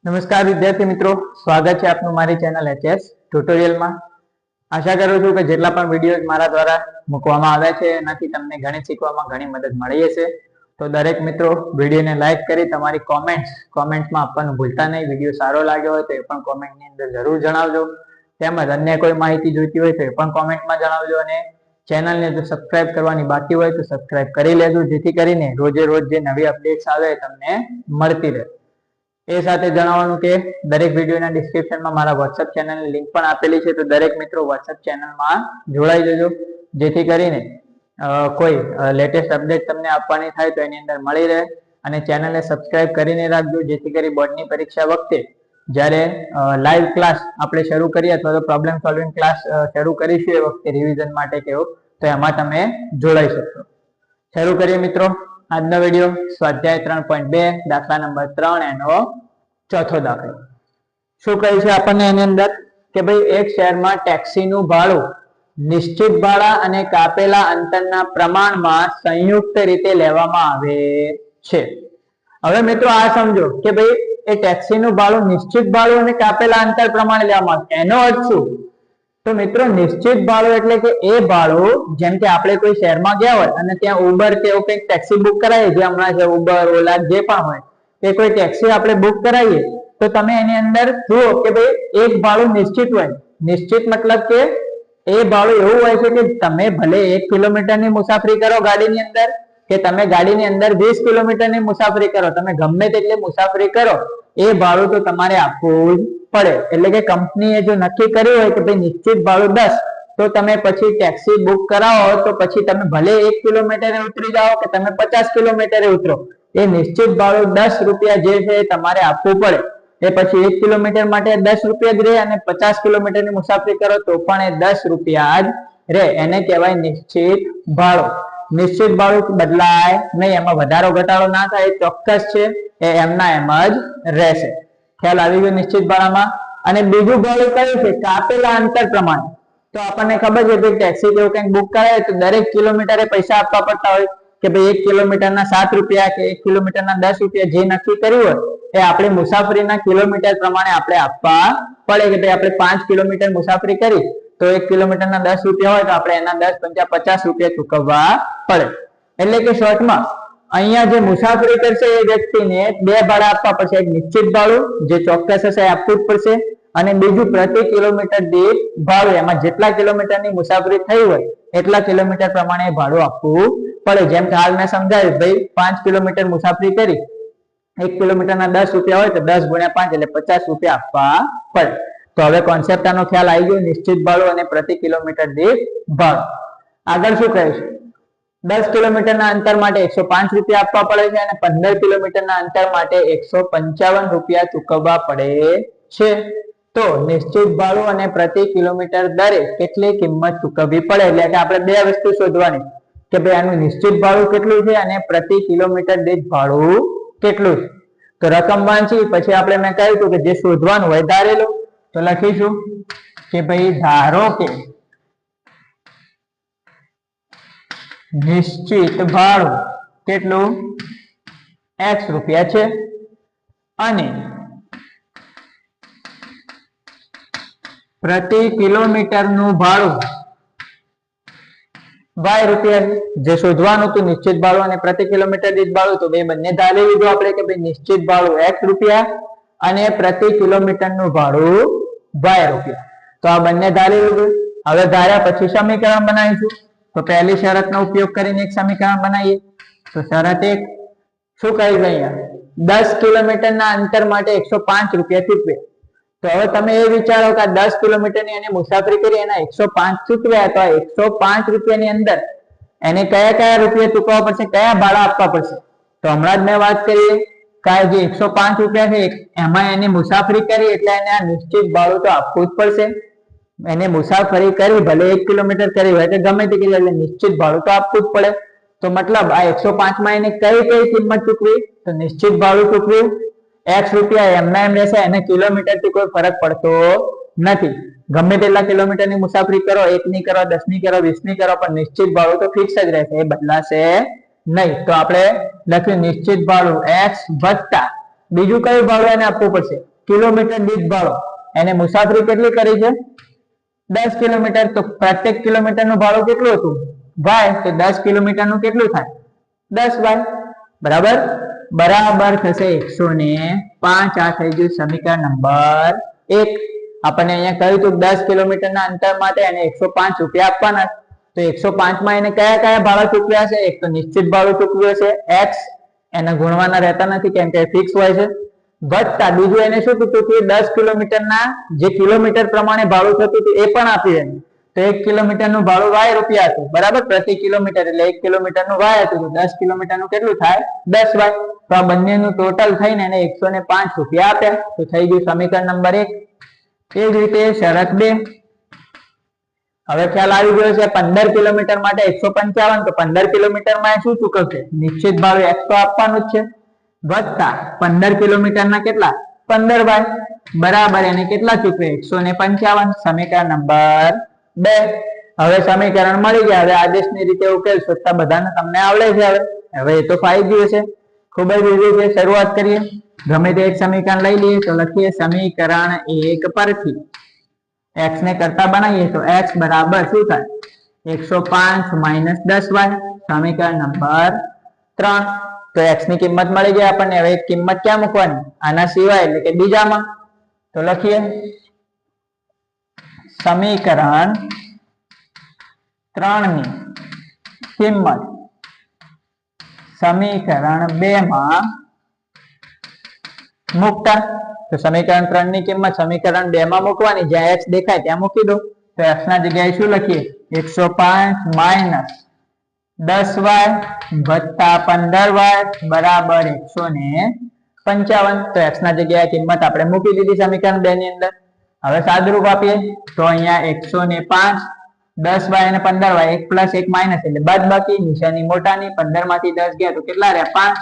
નમસ્કાર વિદ્યાર્થી મિત્રો, સ્વાગત છે આપનું મારી ચેનલ એચએસ ટ્યુટોરિયલમાં। આશા કરું છું કે જેટલા પણ વિડીયો મારા દ્વારા મૂકવામાં આવ્યા છે એનાથી તમને ગણિત શીખવામાં ઘણી મદદ મળી હશે। તો દરેક મિત્રો વિડીયોને લાઈક કરી તમારી કોમેન્ટ્સમાં આપવાનું ભૂલતા નહીં। વિડીયો સારો લાગ્યો હોય તો એ પણ કોમેન્ટની અંદર જરૂર જણાવજો। તેમજ અન્ય કોઈ માહિતી જોઈતી હોય તો એ પણ કોમેન્ટમાં જણાવજો। અને ચેનલને જો સબસ્ક્રાઇબ કરવાની બાકી હોય તો સબસ્ક્રાઇબ કરી લેજો, જેથી કરીને રોજે રોજ જે નવી અપડેટ્સ આવે એ તમને મળતી રહે। એ સાથે જણાવવાનું કે દરેક વિડીયોના ડિસ્ક્રિપ્શનમાં મારા વોટ્સએપ ચેનલની લિંક પણ આપેલી છે, તો દરેક મિત્રો વોટ્સએપ ચેનલમાં જોડાઈ જજો, જેથી કરીને કોઈ લેટેસ્ટ અપડેટ તમને આપવાની થાય તો એની અંદર મળી રહે। અને ચેનલને સબસ્ક્રાઇબ કરીને રાખજો, જેથી કરી બોર્ડની પરીક્ષા વખતે જ્યારે લાઈવ ક્લાસ આપણે શરૂ કરીએ અથવા તો પ્રોબ્લેમ સોલ્વિંગ ક્લાસ શરૂ કરીશું એ વખતે રિવિઝન માટે કેવું તો એમાં તમે જોડાઈ શકશો। શરૂ કરીએ મિત્રો આજનો વિડીયો। સ્વાધ્યાય 3.2 દાખલા નંબર 3 એનો ચોથો દાખલો। શું કહે છે આપણને એની અંદર કે ભાઈ એક શહેરમાં ટેક્સીનું ભાડું નિશ્ચિત ભાડા અને કાપેલા અંતરના પ્રમાણમાં સંયુક્ત રીતે લેવામાં આવે છે। હવે મિત્રો આ સમજો કે ભાઈ એ ટેક્સીનું ભાડું નિશ્ચિત ભાડું અને કાપેલા અંતર પ્રમાણે લેવામાં આવે। એનો અર્થ શું? તો મિત્રો નિશ્ચિત ભાડું એટલે કે એ ભાડું જેમ કે આપણે કોઈ શહેરમાં ગયા હોય અને ત્યાં ઉબર કે એવું કંઈક ટેક્સી બુક કરાવીએ, જે હમણાં છે ઉબર, ઓલા જે પણ હોય એ કોઈ ટેક્સી આપણે બુક કરાવીએ તો તમે એની અંદર જુઓ કે ભાઈ એક ભાડું નિશ્ચિત હોય। નિશ્ચિત મતલબ કે એ ભાડું એવું હોય છે કે તમે ભલે 1 કિલોમીટરની મુસાફરી કરો ગાડીની અંદર, કે તમે ગાડીની અંદર 20 કિલોમીટરની મુસાફરી કરો, તમે ગમે તેટલી મુસાફરી કરો એ ભાડું તો તમારે આપવું જ પડે। એટલે કે કંપનીએ જો નક્કી કર્યું હોય કે ભાઈ નિશ્ચિત ભાડું 10, તો તમે પછી ટેક્સી બુક કરાવો તો પછી તમે ભલે 1 કિલોમીટરે ઉતરી જાઓ કે તમે 50 કિલોમીટરે ઉતરો, એ નિશ્ચિત ભાડું 10 રૂપિયા જે છે એ તમારે આપવું પડે। એ પછી 1 કિલોમીટર માટે 10 રૂપિયા જ રહે અને 50 કિલોમીટરની મુસાફરી કરો તો પણ એ 10 રૂપિયા જ રહે। એને કહેવાય નિશ્ચિત ભાડું। નિશ્ચિત ભાડું બદલાય નહીં, એમાં વધારો ઘટાડો ના થાય, એ ચોક્કસ છે, એ એમના એમ જ રહેશે। ખ્યાલ આવી ગયો નિશ્ચિત ભાડામાં। અને બીજું ભાડું કયું છે? કાપેલા અંતર પ્રમાણે। તો આપણને ખબર છે કે ટેક્સી જેવું કંઈક બુક કરાય તો દરેક કિલોમીટરે પૈસા આપવા પડતા હોય કે ભાઈ 1 કિલોમીટરના 7 રૂપિયા કે 1 કિલોમીટરના 10 રૂપિયા જે નક્કી કર્યું હોય એ આપણી મુસાફરીના કિલોમીટર પ્રમાણે આપણે આપવા પડે। કે ભાઈ આપણે 5 કિલોમીટર મુસાફરી કરી તો 1 કિલોમીટરના 10 રૂપિયા હોય તો આપણે એના 10 × 50 રૂપિયા ચૂકવવા પડે। એટલે કે શોર્ટમાં અહીંયા જે મુસાફરી કરશે એ વ્યક્તિને બે ભાડા આપવા પડશે। એક નિશ્ચિત ભાડું જે ચોક્કસ હશે આપવું જ પડશે, અને બીજું પ્રતિ કિલોમીટર દીઠ ભાડું, એમાં જેટલા કિલોમીટરની મુસાફરી થઈ હોય એટલા કિલોમીટર પ્રમાણે ભાડું આપવું પડે। જેમ કે હાલ મેં સમજાવ્યું, ભાઈ 5 કિલોમીટર મુસાફરી કરી, 1 કિલોમીટરના 10 રૂપિયા હોય તો 10 × 5 એટલે 50 રૂપિયા આપવા પડે। તો હવે કોન્સેપ્ટ આનો ખ્યાલ આવી ગયો, નિશ્ચિત ભાડું અને પ્રતિ કિલોમીટર દીઠ ભાડું। આગળ શું કહે છે? 10 કિલોમીટરના અંતર માટે 105 રૂપિયા આપવા પડે છે અને 15 કિલોમીટરના અંતર માટે 155 રૂપિયા ચૂકવવા પડે છે। તો નિશ્ચિત ભાડું અને પ્રતિ કિલોમીટર દરે કેટલી કિંમત ચૂકવવી પડે? એટલે કે આપણે બે વસ્તુ શોધવાની કે ભાઈ આનું નિશ્ચિત ભાડું કેટલું છે અને પ્રતિ કિલોમીટર દીઠ ભાડું કેટલું છે। તો રકમ વાંચી પછી આપણે મેં કહ્યું હતું કે જે શોધવાનું હોય ધારેલું, તો લખીશું કે ભાઈ ધારો કે નિશ્ચિત ભાડું કેટલું? x રૂપિયા છે અને પ્રતિ કિલોમીટર નું ભાડું y રૂપિયા છે। જે શોધવાનું હતું નિશ્ચિત ભાડું અને પ્રતિ કિલોમીટર દીઠ ભાડું, તો બે બંને ધારી લીધું આપણે કે ભાઈ નિશ્ચિત ભાડું x રૂપિયા અને પ્રતિ કિલોમીટર નું ભાડું y રૂપિયા। તો આ બંને ધારી લીધું। હવે ધાર્યા પછી સમીકરણ બનાવીશું। તો પહેલી શરતનો ઉપયોગ કરીને એક સમીકરણ બનાવીએ। તો શરત 1 શું કહી છે? અહીંયા 10 કિલોમીટરના અંતર માટે 105 રૂપિયા ચૂકવે। તો હવે તમે એ વિચારો કે 10 કિલોમીટરની એને મુસાફરી કરી એના 105 ચૂકવ્યા, તો 105 રૂપિયાની અંદર એને કયા કયા રૂપિયા ચૂકવવા પડશે, કયા ભાડા આપવા પડશે? તો હમણાં જ મેં વાત કરી કે જે 105 રૂપિયા છે એમાં એની મુસાફરી કરી એટલે એને આ નિશ્ચિત ભાડું તો આપવું જ પડશે। એને મુસાફરી કરી ભલે 1 કિલોમીટર કરી હોય કે ગમે તે કરી, એટલે નિશ્ચિત ભાડું તો આપવું જ પડે। તો મતલબ આ 105 માં એને કઈ કઈ કિંમત ચૂકવી? તો નિશ્ચિત ભાડું ચૂકવ્યું x રૂપિયા, એમના એમ રહેશે, એને કિલોમીટર થી કોઈ ફરક પડતો નથી। ગમે તેટલા કિલોમીટરની મુસાફરી કરો, 1 ની કરો, 10 ની કરો, 20 ની કરો, પણ નિશ્ચિત ભાડું તો ફિક્સ જ રહેશે, એ બદલાશે નહીં। તો આપણે લખ્યું નિશ્ચિત ભાડું x વત્તા બીજું કયું ભાડું એને આપવું પડશે? કિલોમીટર દીઠ ભાડું, એને મુસાફરી કેટલી કરી છે 10 કિલોમીટર, તો પ્રત્યેક કિલોમીટર નું ભાડું કેટલું હતું y, તો 10 કિલોમીટર નું કેટલું થાય 10y, બરાબર બરાબર થશે 105. આ થઈ ગયું સમીકરણ નંબર 1. આપણને અહીંયા કહ્યું હતું 10 કિલોમીટર ના અંતર માટે એને 105 રૂપિયા આપવાના, તો 105 માં એને કયા કયા ભાડા ચૂકવ્યા છે, એક તો નિશ્ચિત ભાડું ચૂકવ્યું છે x, એને ગુણવાના રહેતા નથી કેમ કે ફિક્સ હોય છે, વત્તા બીજું એને શું ચૂકવ્યું 10 કિલોમીટર ના જે કિલોમીટર પ્રમાણે ભાડું થતું હતું એ પણ આપ્યું એને, તો 1 કિલોમીટર નું ભાડું y રૂપિયા હતું, બરાબર પ્રતિ કિલોમીટર એટલે 1 કિલોમીટર નું y હતું, તો 10 કિલોમીટર નું કેટલું થાય 10y, તો આ બંનેનું ટોટલ થઈને એને 105 રૂપિયા આપ્યા, તો થઈ ગયું સમીકરણ નંબર 1. એ જ રીતે શરત 2. હવે ખ્યાલ આવી ગયો છે 15 કિલોમીટર માટે 155, તો 15 કિલોમીટર માં શું ચૂકવશે નિશ્ચિત ભાડું x તો આપવાનું જ છે, વત્તા 15 કિલોમીટર ના કેટલા 15y, બરાબર એને કેટલા ચૂકવે 155. સમીકરણ નંબર 2. હવે સમીકરણ મળી ગયા. હવે આદેશની રીતે ઉકેલ શોધતા બધાને તમને આવડે છે. હવે એ તો ફાઈ ગયું છે, ખૂબ જ ઈઝી છે. શરૂઆત કરીએ, ગમે તે એક સમીકરણ લઈ લઈએ, તો લખીએ સમીકરણ 1 પરથી x ને કરતા બનાવીએ તો x બરાબર શું થાય 105 - 10y. સમીકરણ નંબર 3. તો x ની કિંમત મળી ગઈ આપણને. હવે કિંમત ક્યાં મૂકવાની આના સિવાય એટલે કે બીજામાં, તો લખીએ સમીકરણ 3 ની કિંમત સમીકરણ 2 માં મૂકતા, તો સમીકરણ 3 ની કિંમત સમીકરણ 2 માં મૂકવાની, જ્યાં x દેખાય ત્યાં મૂકી દો. તો x ના જગ્યાએ શું લખીએ 105 - 10y વત્તા 15y બરાબર 155. તો x ના જગ્યાએ કિંમત આપણે મૂકી દીધી સમીકરણ 2 ની અંદર. હવે સાદુરૂપ આપીએ તો અહીંયા 105 10y અને 15y, 1 પ્લસ 1 માઇનસ એટલે બાદબાકી, નિશાની મોટાની 15 માંથી 10 ગયા તો કેટલા રહ્યા 5,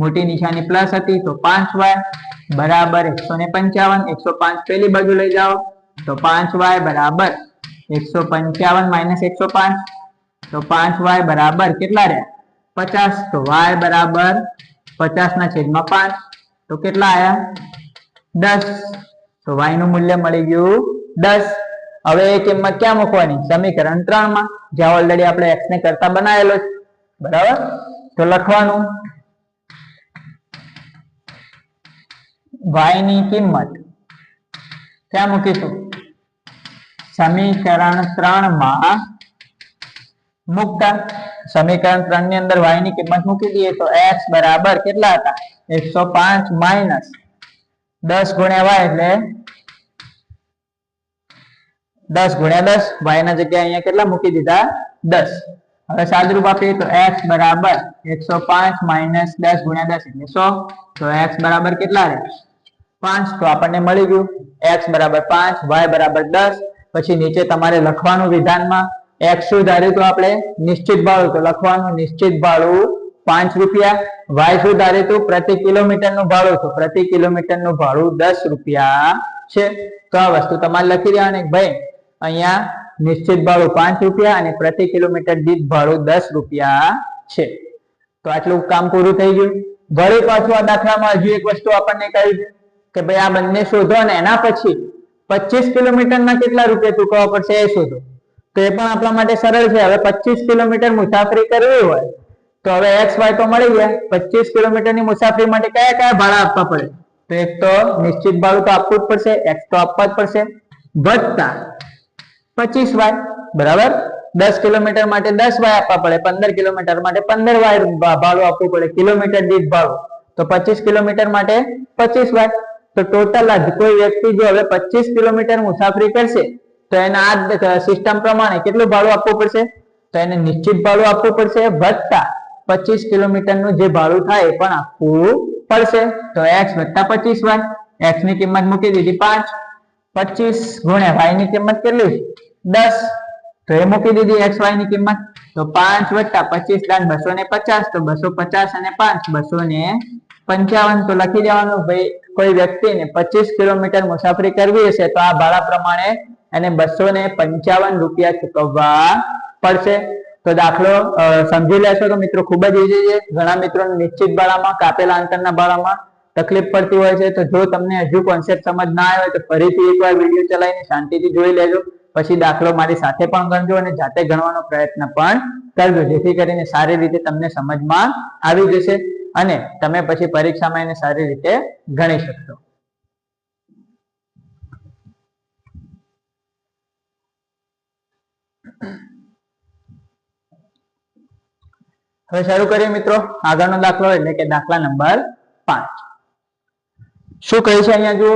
મોટી નિશાની પ્લસ હતી તો 5y બરાબર 155. 105 પેલી બાજુ લઈ જાઓ તો 5y બરાબર 155 - 105, તો 5y બરાબર કેટલા રહ્યા 50, તો y બરાબર 50/5, તો કેટલા આયા 10, તો y નું મૂલ્ય મળી ગયું 10. હવે એ કિંમત ક્યાં મૂકવાની સમીકરણ 3 માં, જ્યાં ઓલરેડી આપણે x ને કરતા બનાવેલો છે, બરાબર. તો લખવાનું y ની કિંમત ક્યાં મૂકીશું સમીકરણ 3 માં મૂકતા. સમીકરણ 3 ની અંદર y ની કિંમત મૂકી દઈએ તો x બરાબર કેટલા હતા 105 - 10 ગુણ્યા y એટલે 10 ગુણ્યા 10, y ના જગ્યાએ અહીંયા કેટલા મૂકી દીધા 10. હવે સાદુરૂપ આપીએ તો x બરાબર 105 - 10 ગુણ્યા 10 એટલે 100, તો x બરાબર કેટલા રહે 5. તો આપણને મળી ગયું x બરાબર 5, y બરાબર 10. પછી નીચે તમારે લખવાનું વિધાનમાં x શું ધાર્યું તો આપણે નિશ્ચિત ભાડું, તો લખવાનું નિશ્ચિત ભાડું 5 રૂપિયા, y શું ધાર્યું તો પ્રતિ કિલોમીટર નું ભાડું, તો પ્રતિ કિલોમીટર નું ભાડું 10 રૂપિયા છે. તો આ વસ્તુ તમારે લખી દેવાની ભાઈ અહીંયા નિશ્ચિત ભાડું 5 રૂપિયા અને પ્રતિ કિલોમીટર દીઠ ભાડું 10 રૂપિયા છે. તો આટલું કામ પૂરું થઈ ગયું. વળી પાછું આ દાખલામાં હજુ એક વસ્તુ આપણને કહી છે કે ભાઈ આ બંને શોધો અને એના પછી 25 કિલોમીટરના કેટલા રૂપિયા ચૂકવવા પડશે એ શોધો. તો એ પણ આપણા માટે સરળ છે. હવે 25 કિલોમીટર મુસાફરી કરવી હોય તો હવે x y તો મળી ગયા, 25 કિલોમીટરની મુસાફરી માટે કયા કયા ભાડા આપવા પડે, તો એક તો નિશ્ચિત ભાડું તો આપવું જ પડશે, x તો આપવા જ પડશે, વત્તા 25y બરાબર 10 કિલોમીટર માટે 10y આપવા પડે, 15 કિલોમીટર માટે 15y ભાડું આપવું પડે કિલોમીટર દીઠ ભાડું, તો 25 કિલોમીટર માટે 25y. તો ટોટલ કોઈ વ્યક્તિ જો હવે 25 કિલોમીટર મુસાફરી કરશે તો એના આ સિસ્ટમ પ્રમાણે કેટલું ભાડું આપવું પડશે, તો એને નિશ્ચિત ભાડું આપવું પડશે વત્તા 25 કિલોમીટર નું જે ભાડું થાય એ પણ આપવું પડશે. તો x વત્તા 25y, x ની કિંમત મૂકી દીધી 5, 25 ગુણ્યા y ની કિંમત કેટલી 10, તો એ મૂકી દીધી x y ની કિંમત. તો 5 વત્તા 25 = 250, તો 250 અને 5 255. તો લખી દેવાનું ભાઈ કોઈ વ્યક્તિને 25 કિલોમીટર મુસાફરી કરવી હશે તો આ ભાડા પ્રમાણે એને 255 રૂપિયા ચૂકવવા પડશે. તો દાખલો સમજી લેશો તો મિત્રો ખૂબ જ ઈઝી છે. ઘણા મિત્રોને નિશ્ચિત ભાડામાં કાપેલા અંતરના ભાડામાં તકલીફ પડતી હોય છે તો જો તમને હજુ કોન્સેપ્ટ સમજ ના આવ્યો તો ફરીથી એકવાર વિડીયો ચલાવીને શાંતિથી જોઈ લેજો, પછી દાખલો મારી સાથે પણ ગણજો અને જાતે ગણવાનો પ્રયત્ન પણ કરજો, જેથી કરીને સારી રીતે તમને સમજમાં આવી જશે અને તમે પછી પરીક્ષામાં એને સારી રીતે ગણી શકશો. હવે શરૂ કરીએ મિત્રો આગળનો દાખલો એટલે કે દાખલા નંબર 5. શું કહે છે અહીંયા જુઓ,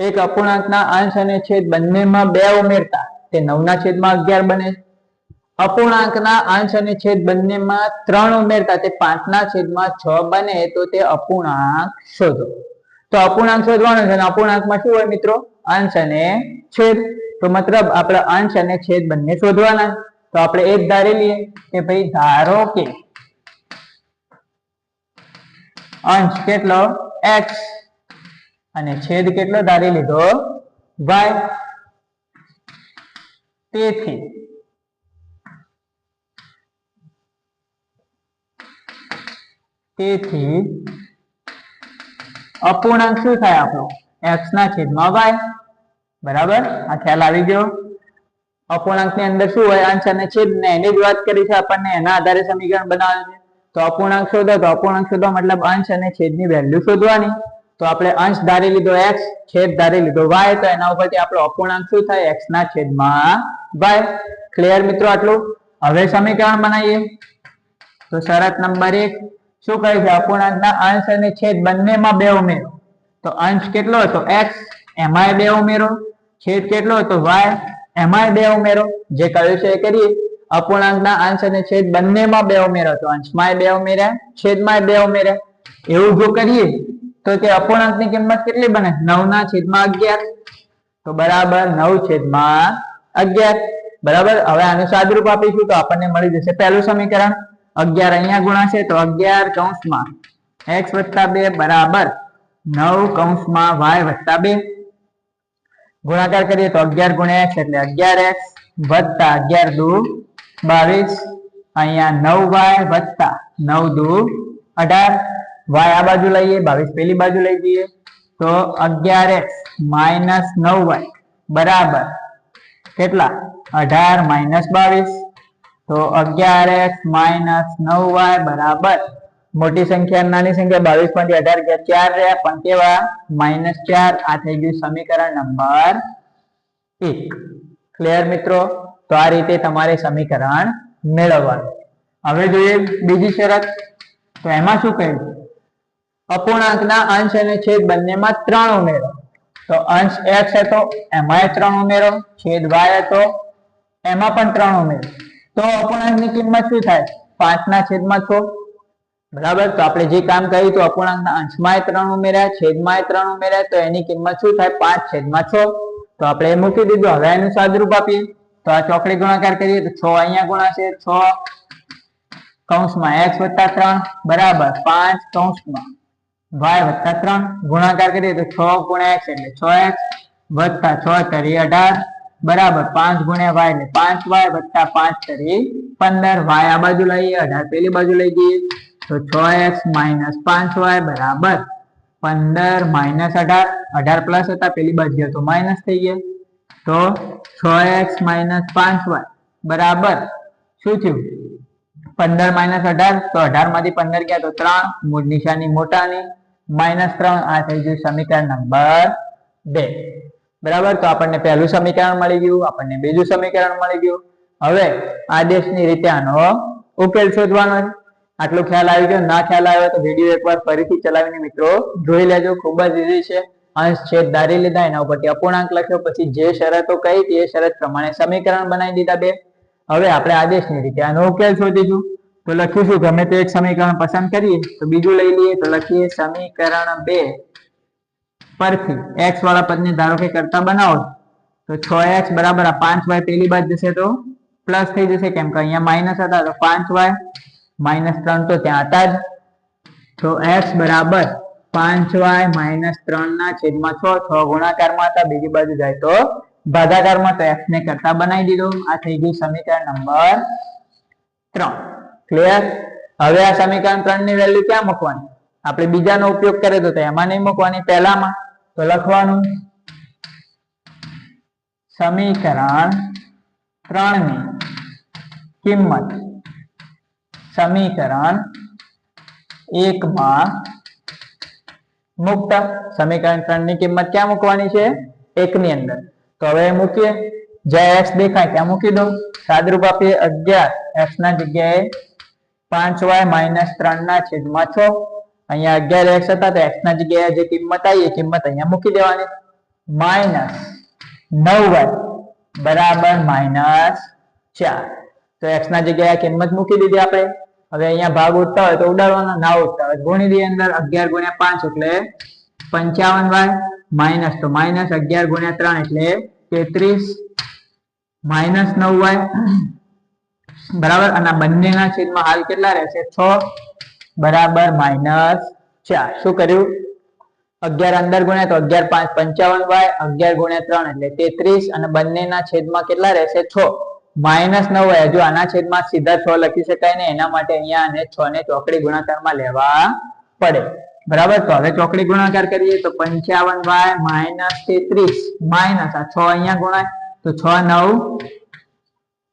એક અપૂર્ણાંકના અંશ અને છેદ બંનેમાં 2 ઉમેરતા તે 9/11 બને. અપૂર્ણાંકના અંશ અને છેદ બંનેમાં 3 ઉમેરતા તે 5/6 બને તો તે અપૂર્ણાંક શોધો. તો અપૂર્ણાંક શોધવાનો છે અને અપૂર્ણાંકમાં શું હોય મિત્રો, અંશ અને છેદ. તો મતલબ આપણે અંશ અને છેદ બંને શોધવાના. તો આપણે એક ધારી લઈએ કે ભાઈ ધારો કે અંશ કેટલો x અને છેદ કેટલો ધારી લીધો y. તેથી અપૂર્ણાંક શું થાય આપણો, x ના છેદમાં y. બરાબર, આ ખ્યાલ આવી ગયો. અપૂર્ણાંક ની અંદર શું હોય, અંશ અને છેદ, ને એની જ વાત કરી છે આપણને, એના આધારે સમીકરણ બનાવે છે. તો અપૂર્ણાંક શોધો, તો અપૂર્ણાંક શોધવા મતલબ અંશ અને છેદ ની વેલ્યુ શોધવાની. તો આપણે અંશ ધારી લીધો x, છેદ ધારી લીધો y, તો એના ઉપરથી આપણો અપૂર્ણાંક શું થાય, x ના છેદમાં y. ક્લિયર મિત્રો આટલું? હવે સમીકરણ બનાવીએ. તો શરત નંબર 1 શું કહે છે, અપૂર્ણાંકના અંશ અને છેદ બંનેમાં 2 ઉમેરો. તો અંશ કેટલો હતો x, એમાંય 2 ઉમેરો. છેદ કેટલો હતો y, એમાંય 2 ઉમેરો. જે કહ્યું છે એ કરીએ. અપૂર્ણાંકના અંશ અને છેદ બંનેમાં 2 ઉમેરો, તો અંશમાંય 2 ઉમેર્યા, છેદમાંય 2 ઉમેર્યા. એવું જો કરીએ તો તે અપૂર્ણાંકની કિંમત કેટલી બને, 9/11. તો બરાબર 9/11. બરાબર, હવે આનું સાદુરૂપ આપીશું તો આપણને મળી જશે પહેલું સમીકરણ. 11 અહીંયા ગુણાશે તો 11 કૌંસમાં x + 2 બરાબર 9 y + 2. ગુણાકાર કરીએ તો 11 × x એટલે 11x વત્તા 11 દુ 22. અહીંયા 9y વત્તા 9 દુ 18. y આ બાજુ લઈએ, 22 પેલી બાજુ લઈ જઈએ તો 11x - 9y બરાબર કેટલા, 18 - 22. તો 11x - 9y બરાબર મોટી સંખ્યા નાની સંખ્યા 22 માંથી 18 ગયા 4 રહ્યા, પણ કેવા -4. આ થઈ ગયું સમીકરણ નંબર 1. ક્લિયર મિત્રો? તો આ રીતે તમારે સમીકરણ મેળવવાનું. હવે જોઈએ બીજી શરત. તો એમાં શું કહ્યું, અપૂર્ણાંકના અંશ અને છેદ બંનેમાં 3 ઉમેરો. તો અંશ x હતો એમાંય 3 ઉમેરો, છેદ y હતો એમાં પણ 3 ઉમેરો. તો અપૂર્ણાંકની કિંમત શું થાય, 5/6. બરાબર, તો આપણે જે કામ કર્યું તો અપૂર્ણાંકના અંશમાંય 3 ઉમેર્યા, છેદમાંય 3 ઉમેર્યા, તો એની કિંમત શું થાય, 5/6. તો આપણે એ મૂકી દીધું. હવે એનું સાદુરૂપ આપીએ તો આ ચોકડી ગુણાકાર કરીએ તો 6 અહીંયા ગુણાશે, 6 કૌંસમાં x + 3 બરાબર 5 કૌંસમાં y + 3. ગુણાકાર કરીએ તો 6 × x એટલે 6x વત્તા 6 તરી 18 બરાબર 5 × y એટલે 5y વત્તા 5 તરી 15. y આ બાજુ લઈએ, 18 પેલી બાજુ લઈ જઈએ તો 6x - 5y બરાબર 15 - 18. 18 પ્લસ હતા પેલી બાજુ તો માઇનસ થઈ ગયા. તો 6x - 5y બરાબર શું થયું, 15 - 18. તો 18 માંથી 15 ગયા તો 3, મૂળ નિશાની મોટાની -3. આ થઈ ગયું સમીકરણ નંબર 2. બરાબર, તો આપણને પહેલું સમીકરણ મળી ગયું, આપણને બીજું સમીકરણ મળી ગયું. હવે આદેશની રીતે આનો ઉકેલ શોધવાનો છે. આટલો ખ્યાલ આવી ગયો? ના ખ્યાલ આવ્યો તો વિડીયો એકવાર ફરીથી ચલાવીને મિત્રો જોઈ લેજો. ખૂબ જ ઈઝી છે. અંશ છેદ ધારી લીધા, એના ઉપરથી અપૂર્ણાંક લખ્યો, પછી જે શરતો કહી તે શરત પ્રમાણે સમીકરણ બનાવી દીધા 2. હવે આપણે આદેશની રીતે આનો ઉકેલ શોધીશું. તો લખીશું ગમે તે એક સમીકરણ પસંદ કરીએ તો બીજું લઈ લઈએ. તો લખીએ સમીકરણ 2 પરથી x વાળા પદને ધારો કે કરતા બનાવો તો 6x બરાબર 5y પેલી બાજુ જશે તો પ્લસ થઈ જશે, કેમ કે અહીંયા માઇનસ હતા તો 5y -3 તો ત્યાં હતા જ. તો x બરાબર 5y - 3/6. 6 ગુણાકારમાં હતા, બીજી બાજુ જાય તો ભાગાકારમાં, તો x ને કરતા બનાવી દીધો. આ થઈ ગયું સમીકરણ નંબર 3. ક્લિયર? હવે આ સમીકરણ 3 ની વેલ્યુ ક્યાં મૂકવાની, આપણે બીજાનો ઉપયોગ કરે તો એમાં નહીં મૂકવાની, પહેલામાં. તો લખવાનું સમીકરણ 3 ની કિંમત સમીકરણ 1 માં મૂકતા. સમીકરણ 3 ની કિંમત ક્યાં મૂકવાની છે? 1 ની અંદર. તો હવે મૂકીએ. જ્યાં x દેખાય ત્યાં મૂકી દો. સાદરૂપ આપીએ 11 x ના જગ્યાએ 5y - 3 ના છેદમાં 6. અહીંયા 11x હતા તો x ના જગ્યાએ જે કિંમત આવી એ કિંમત અહીંયા મૂકી દેવાની. -9y બરાબર -4. તો x ના જગ્યાએ કિંમત મૂકી દીધી આપણે. હવે અહીંયા ભાગ ઉડતા હોય તો ઉડાડવાનો, ના ઉડતા હોય ગુણી દી અંદર. 11 × 5 એટલે 55y માઇનસ તો માઇનસ 11 × 3 એટલે 33 -9y બરાબર. અને બંનેના છેદમાં હાલ કેટલા રહેશે? 6 બરાબર -4. શું કર્યું? 11 અંદર ગુણ્યા તો 11 × 5 55y, 11 × 3 એટલે 33 અને બંનેના છેદમાં કેટલા રહેશે? 6 -9y. હજુ આના છેદમાં સીધા 6 લખી શકાય ને, એના માટે અહીંયા અને 6 ને ચોકડી ગુણાકારમાં લેવા પડે. બરાબર. તો હવે ચોકડી ગુણાકાર કરીએ તો 55y - 33 માઇનસ આ 6 અહીંયા ગુણાય તો 6 9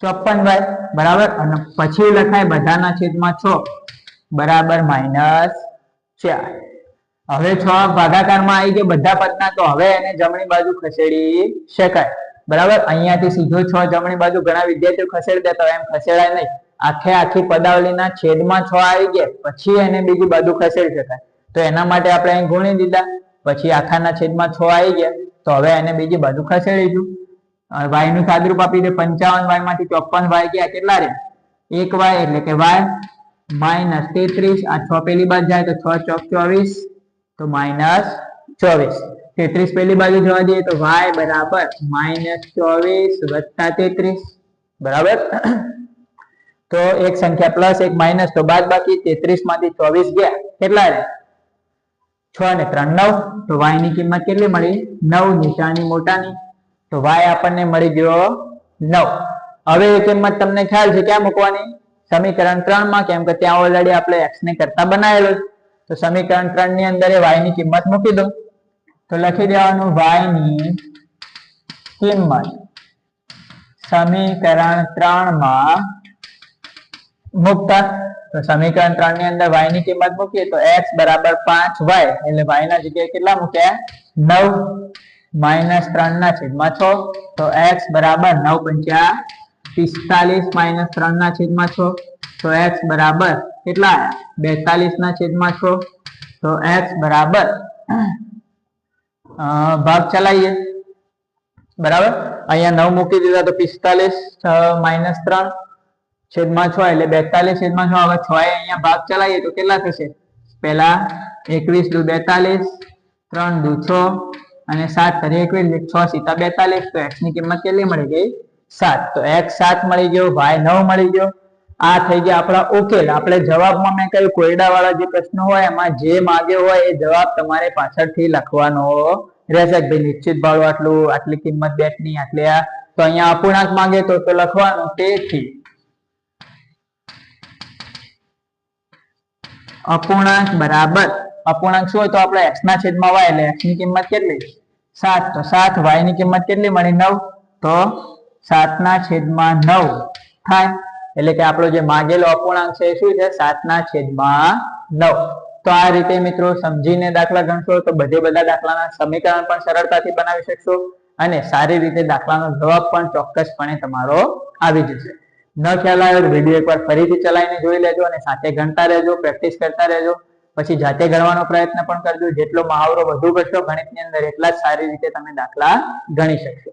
54y બરાબર. અને પછી લખાય બધાના છેદમાં 6 બરાબર -4. હવે 6 ભાગાકારમાં આવી ગયા બધા પદના, તો હવે એને જમણી બાજુ ખસેડી શકાય. બરાબર. અહીંયાથી સીધો 6 જમણી બાજુ ઘણા વિદ્યાર્થીઓ ખસેડી દેતા હોય, એમ ખસેડાય નહીં. આખી પદાવલીના છેદમાં 6 આવી ગયા પછી એને બીજી બાજુ ખસેડી શકાય. તો એના માટે આપણે અહીં ગુણી દીધા, પછી આખાના છેદમાં 6 આવી ગયા તો હવે એને બીજી બાજુ ખસેડીશું. y નું સાદરૂપ આપી દે. 55y માંથી 54y ગયા કેટલા રહે? 1y એટલે કે y -33. આ 6 પેલી બાજુ જાય તો 6 ચોક 24 તો -24. 33 પેલી બાજુ જવા દઈએ તો y બરાબર -24 વત્તા 33 બરાબર. તો એક સંખ્યા પ્લસ એક માઇનસ તો બાદ બાકી. 33 માંથી 24 ગયા કેટલા રહે? 6 ને 3 9. તો y ની કિંમત કેટલી મળી? 9. નીચાની મોટાની તો y આપણને મળી ગયો 9. હવે એ કિંમત તમને ખ્યાલ છે ક્યાં મૂકવાની? સમીકરણ 3 માં, કેમ કે ત્યાં ઓલરેડી આપણે x ને કરતા બનાવેલો. તો સમીકરણ 3 ની અંદર y ની કિંમત મૂકી દો. તો લખી દેવાનું y ની કિંમત સમીકરણ 3 માં મૂકતા. તો સમીકરણ 3 ની અંદર y ની કિંમત મૂકીએ તો x બરાબર 5y એટલે y ના જગ્યાએ કેટલા મૂક્યા? 9 -3 ના છેદમાં 6. તો x બરાબર 9 × 5 45 -3 ના છેદમાં 6. તો x બરાબર કેટલા? 42 ના છેદમાં 6. તો x બરાબર ભાગ ચલાવીએ બરાબર. અહીંયા 9 મૂકી દીધા તો 45 -3 છેદમાં 6 એટલે 42 છેદમાં 6. હવે 6 અહીંયા ભાગ ચલાવીએ તો કેટલા થશે? પહેલા 21 દુ 42, 3 દુ 6 અને 7 તરી 21, 6 સીતા 42. તો x ની કિંમત કેટલી મળી ગઈ? 7. તો x 7 મળી ગયો, y 9 મળી ગયો. આ થઈ ગયા આપણા ઉકેલ. આપણે જવાબમાં મેં કહ્યું કોયડા વાળા જે પ્રશ્નો હોય એમાં જે માંગ્યો હોય એ જવાબ તમારે પાછળથી લખવાનો રહેશે. ભાઈ નિશ્ચિત ભાડું આટલું, આટલી કિંમત બેટની, આટલી આ. તો અહીંયા અપૂર્ણાંક માંગે તો લખવાનું. તેથી અપૂર્ણાંક બરાબર, અપૂર્ણાંક શું હોય તો આપણે x ના છેદમાં y એટલે x ની કિંમત કેટલી? 7. તો 7 y ની કિંમત કેટલી મળી? 9. તો 7 ના છેદમાં 9 થાય. એટલે કે આપણો જે માંગેલો અપૂર્ણાંક છે એ શું છે? 7 ના છેદમાં 9. તો આ રીતે મિત્રો સમજીને દાખલા ગણશો તો બધા દાખલાના સમીકરણ પણ સરળતાથી બનાવી શકશો અને સારી રીતે દાખલાનો જવાબ પણ ચોક્કસપણે તમારો આવી જશે. ન ખ્યાલ આવે તો વિડીયો એકવાર ફરીથી ચલાવીને જોઈ લેજો અને સાથે ગણતા રહેજો, પ્રેક્ટિસ કરતા રહેજો. પછી જાતે ગણવાનો પ્રયત્ન પણ કરજો. જેટલો મહાવરો વધુ કરશો ગણિતની અંદર એટલા જ સારી રીતે તમે દાખલા ગણી શકશો.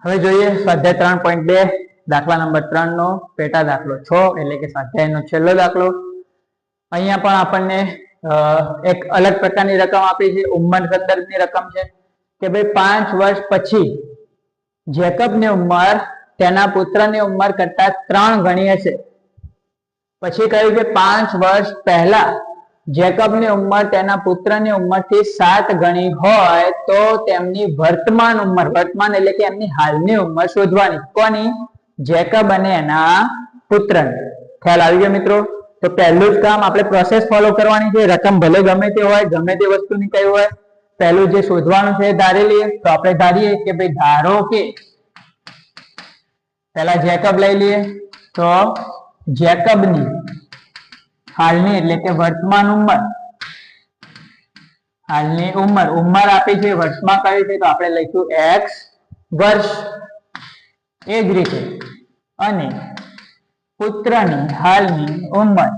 હવે જોઈએ સ્વાધ્યાય 3.2 દાખલા નંબર 3 નો પેટા દાખલો 6 એટલે કે સ્વાધ્યાયનો છેલ્લો દાખલો. અહીંયા પણ આપણને એક અલગ પ્રકારની રકમ આપી છે. ઉંમર સંદર્ભની રકમ છે કે ભાઈ 5 વર્ષ પછી જેકબની ઉંમર તેના પુત્રની ઉંમર કરતા 3 ગણી હશે. પછી કહ્યું કે 5 વર્ષ પહેલા જેકબની ઉંમર તેના પુત્રની ઉંમરથી 7 ગણી હોય તો તેમની વર્તમાન ઉંમર, વર્તમાન એટલે કે એમની હાલની ઉંમર શોધવાની. કોની? જેકબ અને એના પુત્રની. ખ્યાલ આવી ગયો મિત્રો? તો પહેલું જ કામ આપણે પ્રોસેસ ફોલો કરવાની છે. રકમ ભલે ગમે તે હોય, ગમે તે વસ્તુની કઈ હોય, પહેલું જે શોધવાનું છે ધારી લઈએ. તો આપણે ધારીએ કે ભાઈ ધારો કે પહેલા જેકબ લઈ લઈએ. તો જેકબની હાલની એટલે કે વર્તમાન ઉંમર, હાલની ઉંમર, ઉંમર આપી છે, વર્ષમાં કરી છે તો આપણે લઈશું x વર્ષ. એ જ રીતે અને પુત્રની હાલની ઉંમર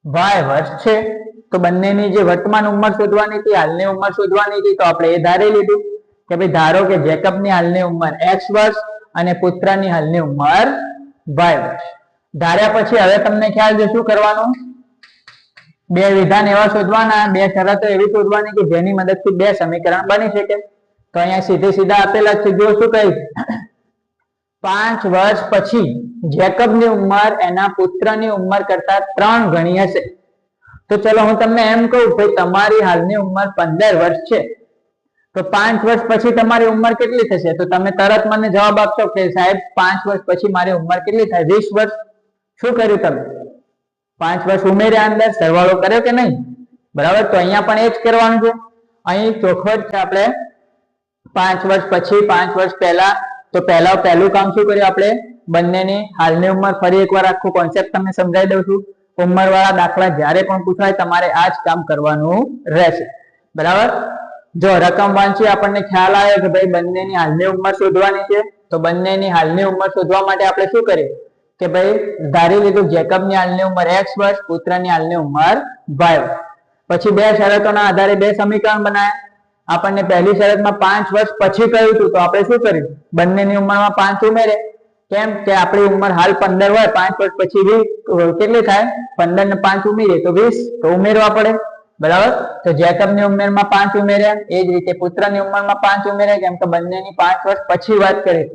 y વર્ષ છે. તો બંનેની જે વર્તમાન ઉંમર શોધવાની હતી, હાલની ઉંમર શોધવાની હતી, તો આપણે એ ધારી લીધું કે ભાઈ ધારો કે જેકબની હાલની ઉંમર x વર્ષ અને પુત્રની હાલની ઉંમર y વર્ષ. ધાર્યા પછી હવે તમને ખ્યાલ છે શું કરવાનું? બે વિધાન એવા શોધવાના, બે શરતો એવી શોધવાની કે જેની મદદથી બે સમીકરણ બની શકે. તો અહીંયા સીધે સીધા આપેલા છે. જો શું કહ્યું? 5 વર્ષ પછી જેકબની ઉંમર એના પુત્રની ઉંમર કરતા 3 ગણી હશે. તો ચલો હું તમને એમ કહું ભાઈ તમારી હાલની ઉંમર 15 વર્ષ છે, તો 5 વર્ષ પછી તમારી ઉંમર કેટલી થશે? તો તમે તરત મને જવાબ આપશો કે સાહેબ 5 વર્ષ પછી મારી ઉંમર કેટલી થાય? 20 વર્ષ. શું કર્યું તમે? 5 વર્ષ ઉમેર્યા, અંદર સરવાળો કર્યો કે નહીં? બરાબર. તો અહીંયા પણ એ જ કરવાનું છે. અહીં ચોખવટ છે. આપણે 5 વર્ષ પછી, 5 વર્ષ પહેલા, તો પહેલું કામ શું કર્યું આપણે? બંનેની હાલની ઉંમર, ફરી એકવાર આખું કોન્સેપ્ટ તમને સમજાવી દઉં છું. ઉંમર વાળા દાખલા જ્યારે પણ પૂછાય તમારે આ જ કામ કરવાનું રહેશે. બરાબર. જો રકમ વાંચી આપણને ખ્યાલ આવ્યો કે ભાઈ બંનેની હાલની ઉંમર શોધવાની છે. તો બંનેની હાલની ઉંમર શોધવા માટે આપણે શું કરીએ કે ભાઈ ધારી લીધું જેકબની હાલની ઉંમર x વર્ષ, પુત્રની હાલની ઉંમર y વર્ષ. પછી બે શરતોના આધારે બે સમીકરણ બનાવ્યા. આપણને પહેલી શરતમાં 5 વર્ષ પછી કહ્યું હતું, તો આપણે શું કર્યું? બંનેની ઉંમરમાં 5 ઉમેરે. કેમ કે આપણી ઉંમર હાલ 15 હોય, 5 વર્ષ પછી કેટલી થાય? 15 ને 5 ઉમેરીએ તો 20, તો ઉમેરવા પડે. બરાબર. તો જેકબની ઉંમરમાં 5 ઉમેર્યા, એ જ રીતે પુત્રની ઉંમરમાં 5 ઉમેર્યા, કેમ કે બંનેની 5 વર્ષ પછી વાત કરી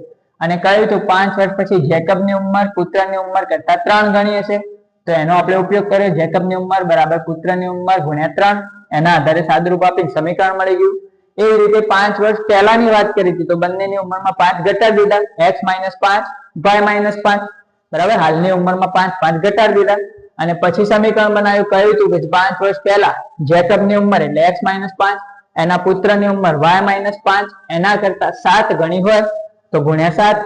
અને કહ્યું હતું 5 વર્ષ પછી જેકબની ઉંમર પુત્રની ઉંમર કરતા 3 ગણી હશે. તો એનો આપણે ઉપયોગ કર્યો. જેકબની ઉંમર બરાબર પુત્રની ઉંમર ગુણ્યા 3. એના આધારે સાદુરૂપ આપીને સમીકરણ મળી ગયું. એવી રીતે 5 વર્ષ પહેલાની વાત કરી હતી, તો બંનેની ઉંમરમાં 5 ઘટાડી દીધા, x - 5 y - 5. બરાબર. હાલની ઉંમરમાં 5 ઘટાડી દીધા અને પછી સમીકરણ બનાવ્યું. કહ્યું હતું કે 5 વર્ષ પહેલા જેકબની ઉંમર એટલે x - 5, એના પુત્રની ઉંમર y - 5 એના કરતા 7 ગણી હોય તો ગુણ્યા 7.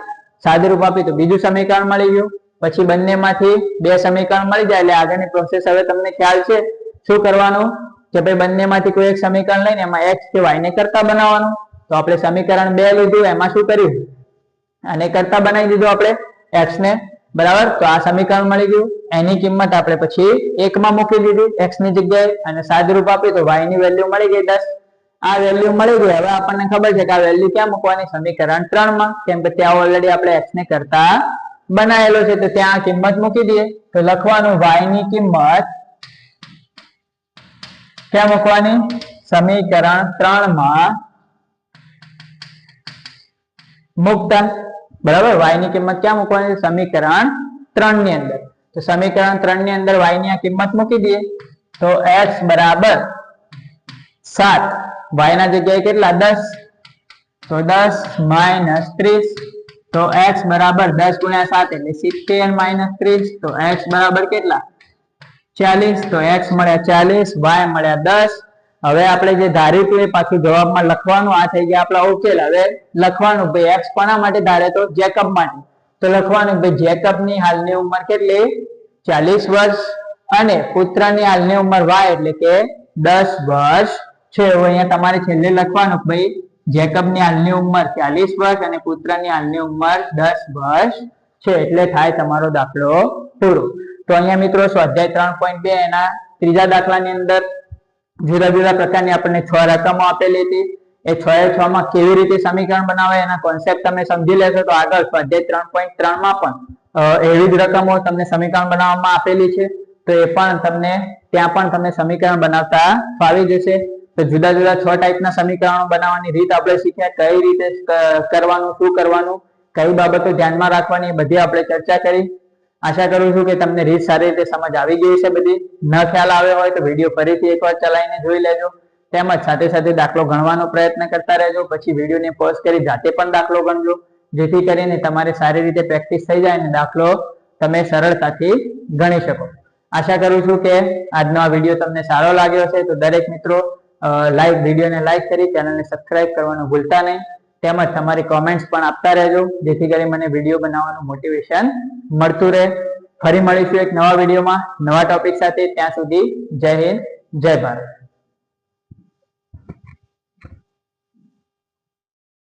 સાદુરૂપ આપી તો બીજું સમીકરણ મળી ગયું. પછી બંનેમાંથી બે સમીકરણ મળી જાય એટલે આગળની પ્રોસેસ હવે તમને ખ્યાલ છે. શું કરવાનું કે ભાઈ બંનેમાંથી કોઈ એક સમીકરણ લઈને એમાં x કે y ને કરતા બનાવવાનું. તો આપણે સમીકરણ 2 લીધું, એમાં શું કર્યું? આને કરતા બનાવી દીધું આપણે x ને. બરાબર. તો આ સમીકરણ મળી ગયું. એની કિંમત આપણે પછી 1 માં મૂકી દીધી x ની જગ્યાએ અને સાદુરૂપ આપી તો y ની વેલ્યુ મળી ગઈ 10. આ વેલ્યુ મળી ગઈ. હવે આપણને ખબર છે કે આ વેલ્યુ ક્યાં મૂકવાની? સમીકરણ 3 માં, કેમ કે ત્યાં ઓલરેડી આપણે x ને કરતા બનાવેલો છે. તો ત્યાં કિંમત મૂકી દઈએ. તો લખવાનું y ની કિંમત ક્યાં મૂકવાની? સમીકરણ 3 માં મૂકતા. બરાબર. y ની કિંમત ક્યાં મૂકવાની? સમીકરણ 3 ની અંદર. તો સમીકરણ 3 ની અંદર y ની આ કિંમત મૂકી દઈએ. તો x બરાબર 7, y ના જગ્યાએ કેટલા? 10. તો 10 - 30. તો x બરાબર 10 ગુણ્યા 7 એટલે 70 - 30. તો x બરાબર કેટલા? 40. તો x મળ્યા 40, y મળ્યા 10. હવે આપણે જે ધાર્યું હતું એ પાછું જવાબમાં લખવાનું. આ થઈ ગયા આપણા ઉકેલ. હવે લખવાનું ભાઈ x કોના માટે ધારે? તો જેકબ માટે. તો લખવાનું ભાઈ જેકબની હાલની ઉંમર કેટલી? 40 વર્ષ અને પુત્રની હાલની ઉંમર y એટલે કે 10 વર્ષ છે. હવે અહીંયા તમારે છેલ્લે લખવાનું ભાઈ જેકબની હાલની ઉંમર 40 વર્ષ અને પુત્રની હાલની ઉંમર 10 વર્ષ છે. એટલે થાય તમારો દાખલો પૂરો. તો અહીંયા મિત્રો સ્વાધ્યાય 3.2 એના ત્રીજા દાખલાની અંદર જુદા જુદા પ્રકારની આપણને 6 રકમો આપેલી હતી. એ 6 માં કેવી રીતે સમીકરણ બનાવે એના કોન્સેપ્ટ તમે સમજી લેશો તો આગળ સ્વાધ્યાય 3.3 માં પણ એવી જ રકમો તમને સમીકરણ બનાવવામાં આપેલી છે. તો એ પણ તમને ત્યાં પણ તમને સમીકરણ બનાવતા ફાવી જશે. તો જુદા જુદા 6 ટાઈપના સમીકરણો બનાવવાની રીત આપણે શીખ્યા. કઈ રીતે કરવાનું, શું કરવાનું, કઈ બાબતો ધ્યાનમાં રાખવાની, બધી આપણે ચર્ચા કરી. આશા કરું છું કે તમને રીત સારી રીતે સમજ આવી ગઈ છે બધી. ન ખ્યાલ આવ્યો હોય તો વિડીયો ફરીથી એકવાર ચલાવીને જોઈ લેજો. તેમજ સાથે સાથે દાખલો ગણવાનો પ્રયત્ન કરતા રહેજો. પછી વિડીયોને પોઝ કરી જાતે પણ દાખલો ગણજો, જેથી કરીને તમારે સારી રીતે પ્રેક્ટિસ થઈ જાય અને દાખલો તમે સરળતાથી ગણી શકો. આશા કરું છું કે આજનો આ વિડીયો તમને સારો લાગ્યો છે. તો દરેક મિત્રો વિડીયોને લાઈક કરી ચેનલને સબસ્ક્રાઇબ કરવાનું ભૂલતા નહીં. તેમજ તમારી કોમેન્ટ્સ પણ આપતા રહેજો, જેથી કરી મને વિડીયો બનાવવાનું મોટિવેશન મળતું રહે. ફરી મળીશું એક નવા વિડીયોમાં નવા ટોપિક સાથે. ત્યાં સુધી જય હિન્દ, જય ભારત.